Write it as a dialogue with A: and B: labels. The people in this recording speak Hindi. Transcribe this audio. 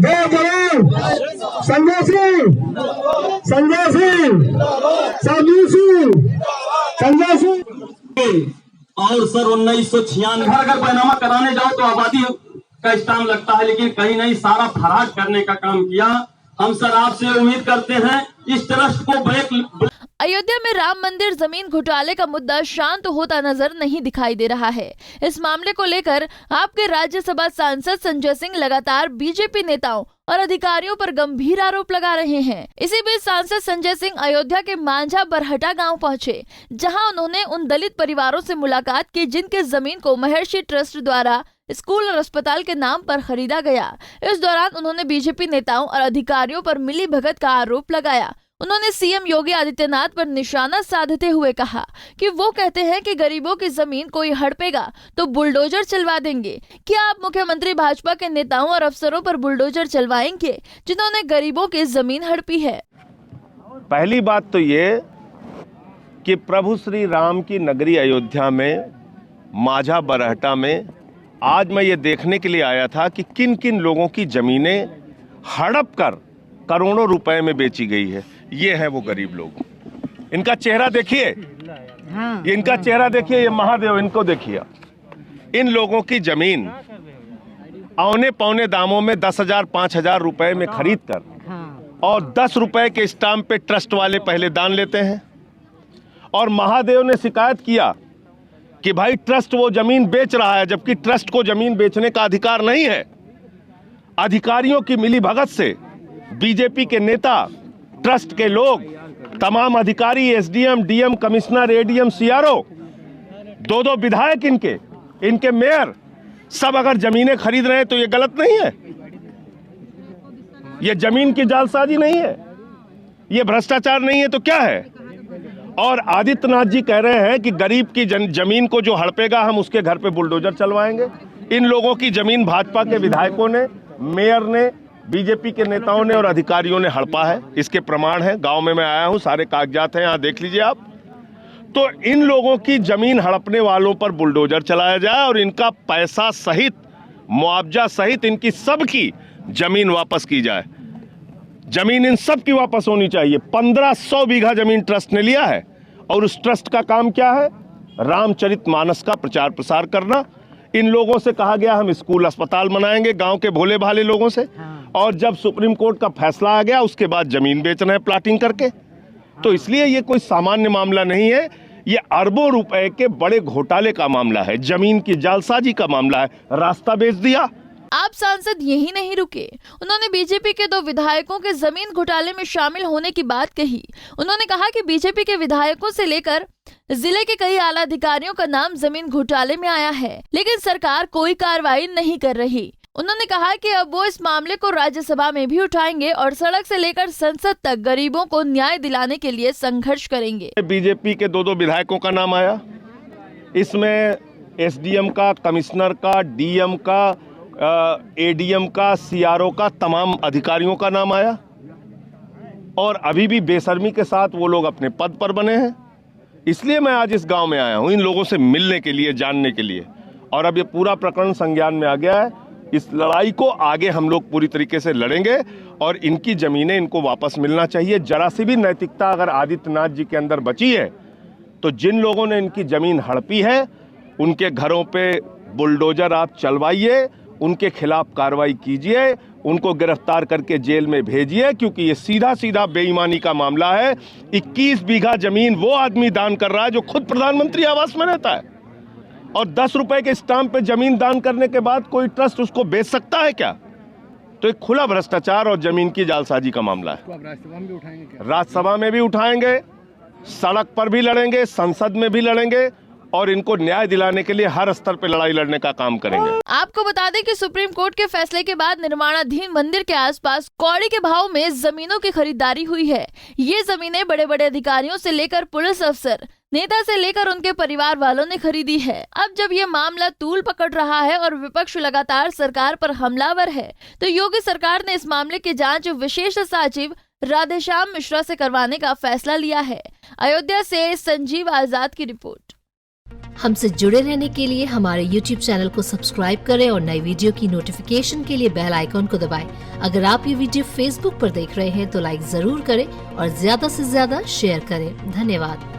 A: जय जवान संजय सिंह, संजय सिंह, संजू सिंह, संजय सिंह।
B: और सर 1996 अगर बैनामा कराने जाओ तो आबादी का स्टाम्प लगता है, लेकिन कहीं नहीं, सारा फराड करने का काम किया। हम सर आपसे उम्मीद करते हैं इस ट्रस्ट को ब्रेक।
C: अयोध्या में राम मंदिर जमीन घोटाले का मुद्दा शांत होता नजर नहीं दिखाई दे रहा है। इस मामले को लेकर आपके राज्यसभा सांसद संजय सिंह लगातार बीजेपी नेताओं और अधिकारियों पर गंभीर आरोप लगा रहे हैं। इसी बीच सांसद संजय सिंह अयोध्या के मांझा बरहटा गांव पहुंचे, जहां उन्होंने उन दलित परिवारों से मुलाकात की जिनके जमीन को महर्षि ट्रस्ट द्वारा स्कूल और अस्पताल के नाम पर खरीदा गया। इस दौरान उन्होंने बीजेपी नेताओं और अधिकारियों पर मिली भगत का आरोप लगाया। उन्होंने सीएम योगी आदित्यनाथ पर निशाना साधते हुए कहा कि वो कहते हैं कि गरीबों की जमीन कोई हड़पेगा तो बुलडोजर चलवा देंगे। क्या आप मुख्यमंत्री भाजपा के नेताओं और अफसरों पर बुलडोजर चलवाएंगे जिन्होंने गरीबों की जमीन हड़पी है?
D: पहली बात तो ये कि प्रभु श्री राम की नगरी अयोध्या में मांझा बरहटा में आज मैं ये देखने के लिए आया था कि किन किन लोगों की जमीनें हड़प कर करोड़ों रुपए में बेची गई है। ये है वो गरीब लोग। इनका चेहरा देखिए, इनका चेहरा देखिए, ये महादेव, इनको देखिए। इन लोगों की जमीन औने पौने दामों में 10,000 5,000 रुपए में खरीद कर और 10 रुपए के स्टाम्प पे ट्रस्ट वाले पहले दान लेते हैं। और महादेव ने शिकायत किया कि भाई ट्रस्ट वो जमीन बेच रहा है, जबकि ट्रस्ट को जमीन बेचने का अधिकार नहीं है। अधिकारियों की मिलीभगत से बीजेपी के नेता, ट्रस्ट के लोग, तमाम अधिकारी, SDM, DM, commissioner, ADM, CRO, 2-2 विधायक, इनके मेयर, सब अगर जमीनें खरीद रहे हैं तो ये गलत नहीं है। ये जमीन की जालसाजी नहीं है, ये भ्रष्टाचार नहीं है, तो क्या है? और आदित्यनाथ जी कह रहे हैं कि गरीब की जमीन को जो हड़पेगा हम उसके घर पे बुलडोजर चलवाएंगे। इन लोगों की जमीन भाजपा के विधायकों ने, मेयर ने, बीजेपी के नेताओं ने और अधिकारियों ने हड़पा है। इसके प्रमाण है, गांव में मैं आया हूं, सारे कागजात हैं, यहां देख लीजिए आप। तो इन लोगों की जमीन हड़पने वालों पर बुलडोजर चलाया जाए और इनका पैसा सहित, मुआवजा सहित इनकी सबकी जमीन वापस की जाए। जमीन इन सब की वापस होनी चाहिए। 1500 बीघा जमीन ट्रस्ट ने लिया है और उस ट्रस्ट का काम क्या है? रामचरितमानस का प्रचार प्रसार करना। इन लोगों से कहा गया हम स्कूल अस्पताल बनाएंगे, गांव के भोले भाले लोगों से। और जब सुप्रीम कोर्ट का फैसला आ गया उसके बाद जमीन बेच रहे हैं प्लाटिंग करके। तो इसलिए ये कोई सामान्य मामला नहीं है, ये अरबों रुपए के बड़े घोटाले का मामला है, जमीन की जालसाजी का मामला है। रास्ता बेच दिया।
C: आप सांसद यही नहीं रुके, उन्होंने बीजेपी के 2 विधायकों के जमीन घोटाले में शामिल होने की बात कही। उन्होंने कहा कि बीजेपी के विधायकों से लेकर जिले के कई आला अधिकारियों का नाम जमीन घोटाले में आया है, लेकिन सरकार कोई कार्रवाई नहीं कर रही। उन्होंने कहा कि अब वो इस मामले को राज्यसभा में भी उठाएंगे और सड़क से लेकर संसद तक गरीबों को न्याय दिलाने के लिए संघर्ष करेंगे।
D: बीजेपी के 2-2 विधायकों का नाम आया, इसमें एसडीएम का, कमिश्नर का, डीएम का, एडीएम का, सीआरओ का, तमाम अधिकारियों का नाम आया। और अभी भी बेशर्मी के साथ वो लोग अपने पद पर बने हैं। इसलिए मैं आज इस गांव में आया हूं इन लोगों से मिलने के लिए, जानने के लिए। और अब ये पूरा प्रकरण संज्ञान में आ गया है। इस लड़ाई को आगे हम लोग पूरी तरीके से लड़ेंगे और इनकी जमीनें इनको वापस मिलना चाहिए। जरा सी भी नैतिकता अगर आदित्यनाथ जी के अंदर बची है तो जिन लोगों ने इनकी जमीन हड़पी है उनके घरों पे बुलडोजर आप चलवाइए, उनके खिलाफ कार्रवाई कीजिए, उनको गिरफ्तार करके जेल में भेजिए, क्योंकि ये सीधा सीधा बेईमानी का मामला है। 21 बीघा जमीन वो आदमी दान कर रहा है जो खुद प्रधानमंत्री आवास में रहता है, और 10 रुपए के स्टाम्प पे जमीन दान करने के बाद कोई ट्रस्ट उसको बेच सकता है क्या? तो एक खुला भ्रष्टाचार और जमीन की जालसाजी का मामला है।
A: राज्यसभा में भी उठाएंगे क्या?
D: राज्यसभा में भी उठाएंगे, सड़क पर भी लड़ेंगे, संसद में भी लड़ेंगे और इनको न्याय दिलाने के लिए हर स्तर पर लड़ाई लड़ने का काम करेंगे।
C: आपको बता दें कि सुप्रीम कोर्ट के फैसले के बाद निर्माणाधीन मंदिर के आसपास कौड़ी के भाव में जमीनों की खरीदारी हुई है। ये जमीनें बड़े बड़े अधिकारियों से लेकर पुलिस अफसर, नेता से लेकर उनके परिवार वालों ने खरीदी है। अब जब ये मामला तूल पकड़ रहा है और विपक्ष लगातार सरकार पर हमलावर है, तो योगी सरकार ने इस मामले की जांच विशेष सचिव राधेश्याम मिश्रा से करवाने का फैसला लिया है। अयोध्या से संजीव आजाद की रिपोर्ट।
E: हमसे जुड़े रहने के लिए हमारे YouTube चैनल को सब्सक्राइब करें और नई वीडियो की नोटिफिकेशन के लिए बेल आइकॉन को दबाएं। अगर आप ये वीडियो Facebook पर देख रहे हैं तो लाइक जरूर करें और ज्यादा से ज्यादा शेयर करें। धन्यवाद।